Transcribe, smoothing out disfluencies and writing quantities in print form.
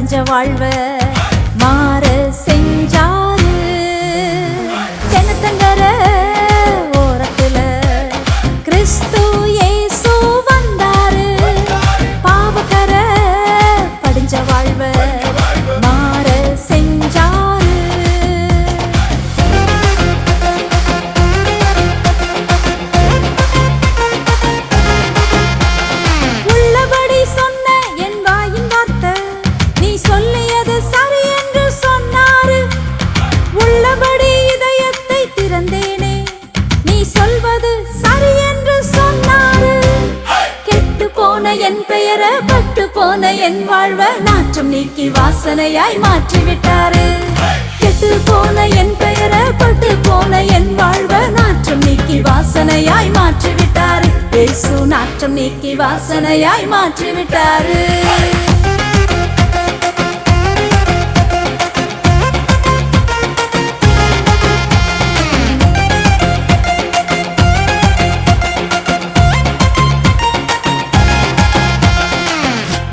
படிஞ்ச வாழ்வ மாற செஞ்சாரு. கிணத்தங்கர ஓரத்துல கிறிஸ்து இயேசு வந்தாரு. பாவக்கர படிஞ்ச வாழ்வ மாற செஞ்சாரு. உள்ளபடி சொன்ன என் வாயின் வார்த்தை நீ சொல்லியது சரி என்று சொன்னாரு. உள்ளபடி இதயத்தை திறந்தேனே நீ சொல்வது சரி என்று சொன்னாரு. கெட்டு போன என் பெயரை பட்டு போன என் வாழ்வ நாற்றம் நீக்கி வாசனையாய் மாற்றிவிட்டாரு. கெட்டு போன என் பெயரை பட்டு போன என் வாழ்வ நாற்றம் நீக்கி வாசனையாய் மாற்றிவிட்டாரு. இயேசு நாற்றம் நீக்கி வாசனையாய் மாற்றிவிட்டாரு.